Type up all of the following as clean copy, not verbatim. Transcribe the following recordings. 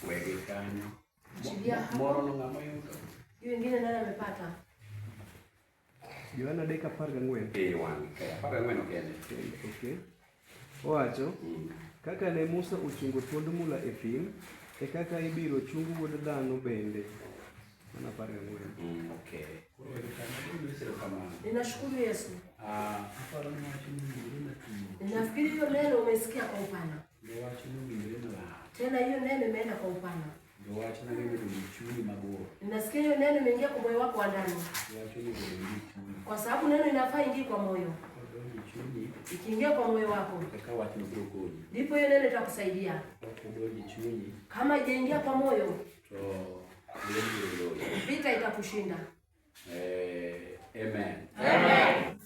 Wege kanyo. Moro no ng'ama yudo. Hiyo ingine nani amepata? Yohana dakika 14. Wan kaya 14 okende. Okay. Owacho kaka ne Musa ochungo thuond mula e thim, e kaka ibiro chung wuod dhano bende. Mana 14. Okay. Koro wege kanyo ndio sio kama. Ninashukuru Yesu. Mfano ni wacho ni Ninafikiri hiyo neno umesikia kwa upana. Ndio wacho ni Tena hiyo neno imeenda kwa upana. Ndio wacho na mimi nilichuni magoro. Ninasikia hiyo neno imeingia kwa moyo wako wa ndani. Ndio wacho ni nilichuni. Kwa sababu neno inafaa ingie kwa moyo. Ikiingia kwa moyo wako, ndipo hiyo neno itakusaidia. Kama haijaingia kwa moyo, vita itakushinda. Amen. Amen.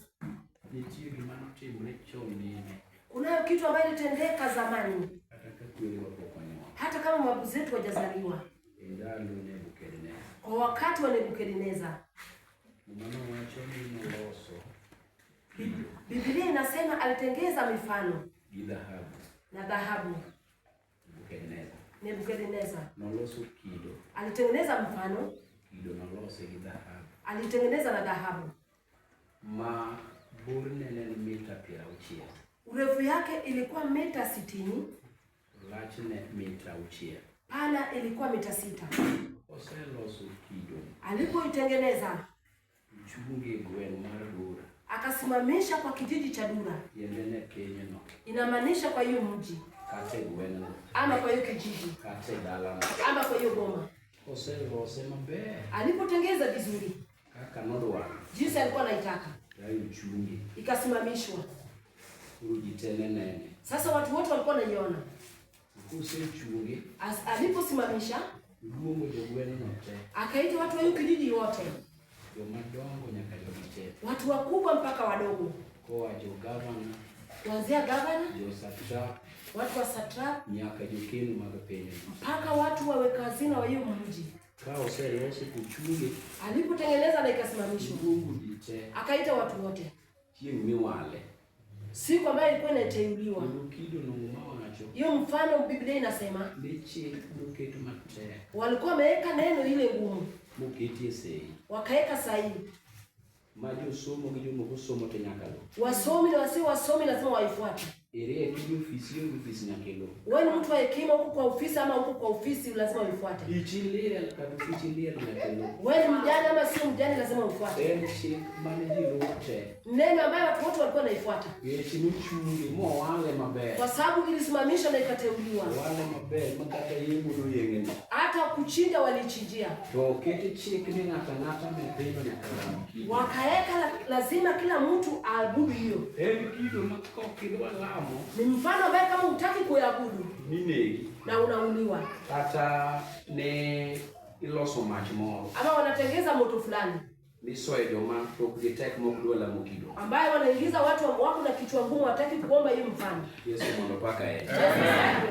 Kunayo kitu ambacho ilitendeka zamani, hata kama mababu zetu hawajazaliwa, kwa wakati wa Nebukadneza. Biblia inasema alitengeza mifano na dhahabu. Nebukadneza alitengeneza mfano, alitengeneza na dhahabu. Urefu yake ilikuwa mita 60, pana ilikuwa mita 6. Alipoitengeneza, akasimamisha kwa kijiji cha Dura. Inamaanisha kwa hiyo mji, ama kwa hiyo kijiji, ama kwa hiyo boma. Alipotengeza vizuri, jinsi alikuwa anaitaka, ikasimamishwa. Sasa watu wote walikuwa wanaiona. Aliposimamisha, akaita watu wa hiyo kijiji wote, watu wakubwa mpaka wadogo, kuanzia gavana, watu wa satrap, mpaka watu waweka hazina wa hiyo mji. Alipotengeneza na ikasimamishwa, akaita watu wote. Siku ambayo ilikuwa inateuliwa. Hiyo mfano Biblia inasema walikuwa wameweka neno ile ngumu, wakaeka sahihi. Wasomi na wasio wasomi lazima waifuate. Wewe ni mtu wa hekima huko kwa ofisi ama huko kwa ofisi lazima uifuate. Wewe ni mjane ama sio mjane lazima uifuate. Neno ambayo watu wote walikuwa wanaifuata. Kwa sababu ilisimamishwa na ikateuliwa. Hata kuchinja walichinjia. Wakaeka lazima kila mtu aabudu hiyo. Ni mfano ambaye kama hutaki kuabudu na unauliwa. Hata ne iloso mach moro. Ama wanatengeza moto fulani. Nisoe joma tok detect mokdwa la mokido. Ambaye wanaingiza watu wako na kichwa ngumu wataki kuomba hiyo mfano. Yesu mondo paka yeye.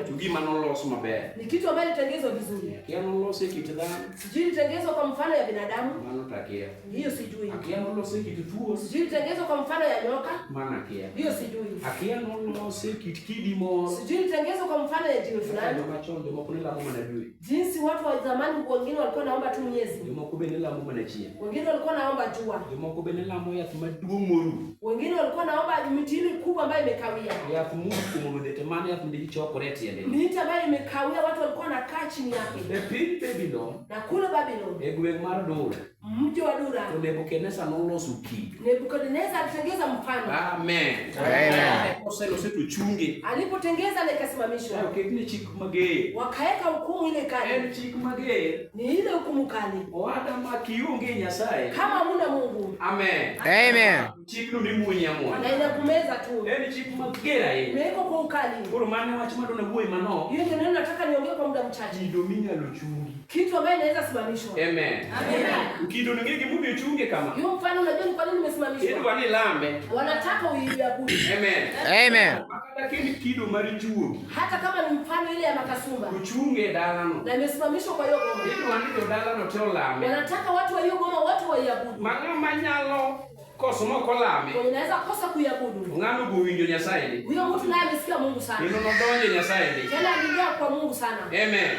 Tugi manoloso maber. Ni kitu ambaye litengezwa vizuri. Kianoloso kitu dhano. Sijui litengezwa kwa mfano ya binadamu. Mano takia. Hiyo sijui. Kianoloso kitu tuo. Sijui litengezwa kwa mfano ya nyoka. Mana kia. Hiyo sijui. Kianoloso kitu kidimo. Sijui litengezwa kwa mfano ya jiwe fulani. Machondo makunela mama na dui. Jinsi watu wa zamani wengine walikuwa naomba tu miezi. Ndio makubenela mama na chia. Wengine walikuwa naomba jua. Ndio benela moya tumadumoru. Wengine walikuwa naomba miti ile kubwa ambayo imekawia. Ya kumungu kumulete maana ya tundichi chocolate ya leo. Miti ambayo imekawia watu walikuwa nakaa chini yake. The pin Babylon. Na kule Babylon. Egwe mar Dura. Mji wa Dura. Nebukadneza noloso ki. Nebukadneza alitengeza mfano. Amen. Amen. Oselo setu chunge. Alipotengeza na ikasimamishwa. Okekne chik mager. Wakaeka hukumu ile kali. En chik mager. Ni ile hukumu kali. Oada makionge Nyasaye. Kama huna Mungu. Amen. Amen. Chik no ni munya mwa. Na inakumeza tu. En chik mager ai. Imewekwa kwa ukali. Koro mane wach madona buoi mano. Hiyo ndio neno nataka niongee kwa muda mchache. Kido minyalo chungi. Kitu ambaye inaweza simamishwa. Amen. Amen. Kido ngeke mubio chunge kama. Hiyo mfano unajua ni kwa nini nimesimamishwa? Kido wani lambe. Wanataka uiabudu. Amen. Amen. Akata kini kido mari juo. Hata kama ni mfano ile ya makasumba. Uchunge dalano. Na imesimamishwa kwa hiyo goma. Kido wani do dalano to lambe. Wanataka watu wa hiyo goma watu waiabudu. Manga manyalo koso moko lami. Unaweza kosa kuabudu. Ng'ano buwinjo Nyasaye ni. Huyo mtu naye amesikia Mungu sana. Ndio nodonje Nyasaye ni. Tena aliingia kwa Mungu sana. Amen.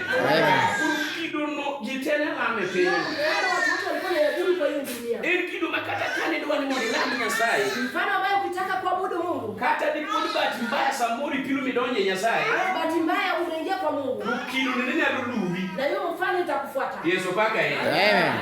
Kido no jitene lame pe. Watu walikuwa wanaabudu kwa hiyo dunia. Kido makata kane ndo ni mwani lami Nyasaye. Mfano ambaye ukitaka kuabudu Mungu. Kata ni kodi bahati mbaya samuri pilu midonje Nyasaye. Bahati mbaya unaingia kwa Mungu. Kido ni nini alulubi. Na hiyo mfano itakufuata. Yesu paka yeye. Amen.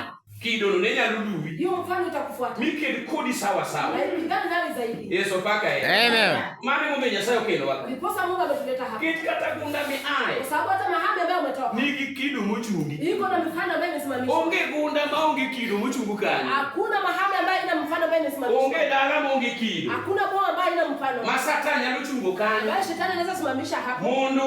Kido nene alulubi. Hiyo mfano itakufuata. Mikedi kodi sawa sawa. Na ipigana nawe zaidi. Yesu paka yeye. Amen. Mane mume Nyasaye okelo wako. Ndiposa Mungu ametuleta hapa. Kiti kata gunda mi ai. Kwa sababu hata mahali ambayo umetoka. Nigi kido mochungi. Iko na mfano ambayo imesimamishwa. Onge gunda maonge kido mochungu kani. Hakuna mahali ambayo ina mfano ambayo imesimamishwa. Onge dala maonge kido. Hakuna boa ambayo ina mfano. Masata nyalo chungu kani. Bali shetani anaweza simamisha hapo. Mundu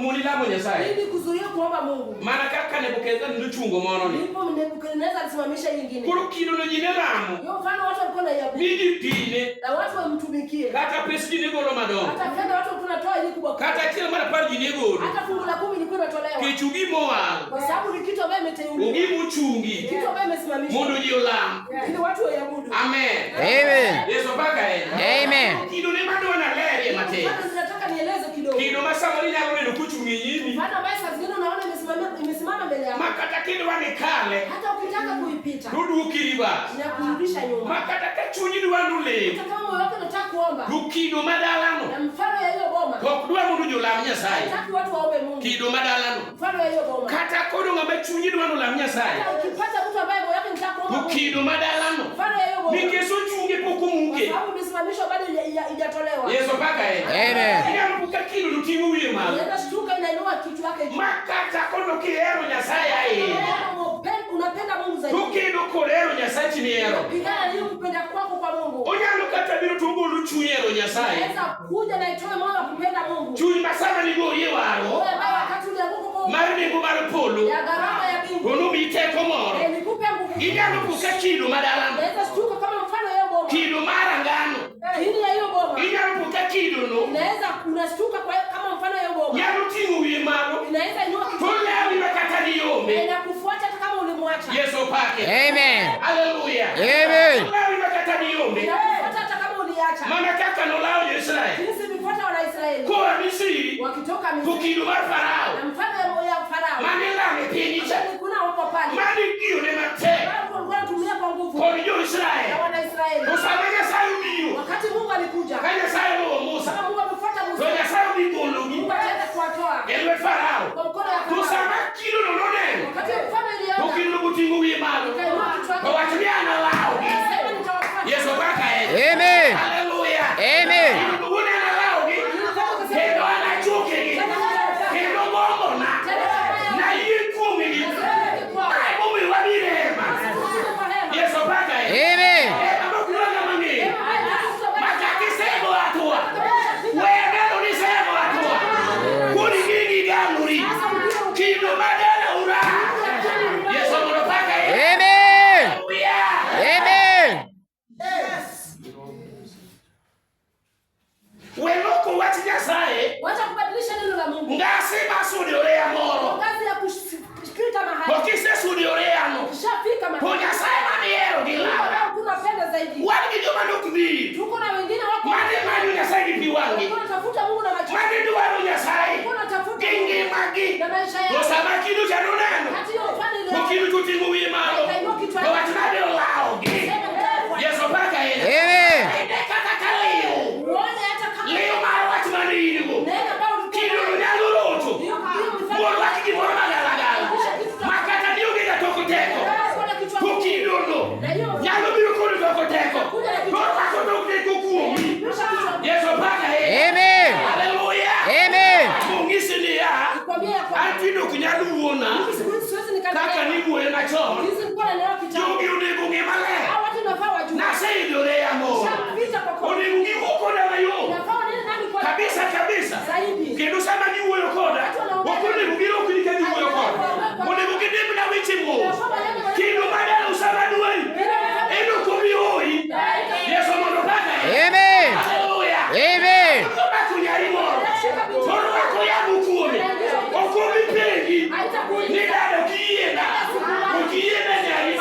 muni lamo Nyasaye. Ili kuzuia kuomba Mungu. Mana kaka Nebukadneza ndo chungu mono ni. Ndipo Nebukadneza alisimamisha nyingine. Kuru kido no jine lamo. Hiyo mfano watu walikuwa wanaiabudu. Midi pine. Na watu wamtumikie. Kata pesi jine golo madongo. Hata fedha watu walikuwa wanatoa ili kubwa. Kata kila mara pale jine golo. Hata fungu la 10 ilikuwa inatolewa. Kichugi moa. Kwa sababu ni kitu ambacho imeteuliwa. Ugi muchungi. Kitu ambacho imesimamishwa. Mundu jiolam. Ili watu waiabudu. Amen. Amen. Yesu paka yeye. Amen. Kido ne mando na lere mate. Bado tunataka nieleze kidogo. Kido masamoni nyalo neno kuchungi yini. Mfano ambaye saa zingine unaona imesimama mbele yako. Makata kido wane kale. Hata ukitaka kuipita. Dudu kiriba. Inakurudisha nyuma. Makata kachunyi duwandu le. Hata kama moyo wako unataka kuomba. Kido madalano. Na mfano ya hiyo boma. Kokdwa mundu jolam Nyasaye. Hataki watu waombe Mungu. Kido madalano. Mfano ya hiyo boma. Kata kodo ngame chunyi duwandu lam Nyasaye. Hata ukipata mtu ambaye moyo wake unataka kuomba Mungu. Kido madalano. Mfano ya hiyo boma. Nikeso chungi poku munge. Kwa sababu imesimamishwa bado haijatolewa. Yesu paka yeye. Amen. Inamuka kido lutimu wiye malo. Unaenda shtuka inainua kichwa yake juu. Makata kodo kiero Nyasaye aye. Unapenda Mungu zaidi. Tukido korero Nyasaye chiniero. Pigana ili kupenda kwako kwa Mungu. Onyalo kata biro tungulu chunyero Nyasaye. Unaweza kuja na itoe moyo wa kupenda Mungu. Chuny masama ni gorie waro. Wewe ambaye wakati ule Mungu kwa Mari ni mar polo. ya gharama ya bingu. Ono miteko moro. Nikupe nguvu. Inyalo puka kido madalano. Unaweza shtuka kama mfano ya hiyo boma. Kido mara ngano. Hili ya hiyo boma. Inyalo puka kido no. Unaweza unashtuka kwa kama mfano ya hiyo boma. Nyalo tingu wiye malo. Inaweza inua kichwa. Tolawi makata ni yome. Inakufuata hata kama ulimwacha. Yesu pake. Amen. Hallelujah. Amen. Tolawi makata ni yome. Inakufuata hata kama uliacha. Mana kaka no lao Israeli. Jinsi vifuata wana Israeli. Kwa Misri. Wakitoka Misri. Tukido mar Farao. Na mfano ya Farao. Manila mepinicha. Kuna huko pale. Mani kiyo ne mate. Wanatumia kwa nguvu. Kwa Israeli. Na wana Israeli. Usamanya sayo biyo. Wakati Mungu alikuja. Kanya sayo no Musa. Kama Mungu amefuata Musa. Kanya sayo bigologi. Mungu ataenda kuwatoa. Elwe Farao. Kwa mkono ya Farao. Tusama kido no noneno. Wakati mfano iliona. Tukido kutingu wiye malo. Ikainua kichwa. Kwa watuliana lao. Sema nitawafuata. Yesu paka yeye. Amen. Hallelujah. Amen. Unena lao. Kendo anachuke. Kendo bongo na. Na yikumi. Ai mumi wabirema. Yesu paka yeye. Amen. Amakulanga mangi. Makati sego atua. Wegelo ni sego atua. Kuni gigi ganuri. Kido madala ura. Yesu paka yeye. Amen. Hallelujah. Amen. Weloko wati Nyasaye. Wacha kubadilisha neno la Mungu. Ngasi masudi orea moro. Kazi ya kushikita mahali. Bokise sudi orea no. Ushafika mahali. Kwa Nyasaye maniero gila. Kuna penda zaidi. Wali ndio manukubi. Tuko na wengine wako. Mani Nyasaye kipiwangi. Kuna tafuta Mungu na macho. Mani duwaru Nyasaye. Kuna tafuta Kingi magi. na maisha yako. Osama kidu cha nuneno. Hati hiyo fani ile. Mukidu tutingu wiye malo. Kwa watinade lao gi. Yesu paka yeye. Amen. Ende kakakaliyo. Uone hata kama. Leo mara wati maniru. Nenda bao ulikuwa. Kidu nyaluroto. Hiyo mfano. Moro waki kiboro magalagala. Makata niyo gega tokoteko. Kukidono. Nyalo biro kono tokoteko. Moro wako tokoteko kuomi. Yesu paka yeye. Amen. Hallelujah. Amen. Mungisi ni ya. Kwambia kwa. Antido kunyalu uona. Siwezi Kaka ni muwe na chon. Hizi kwa leo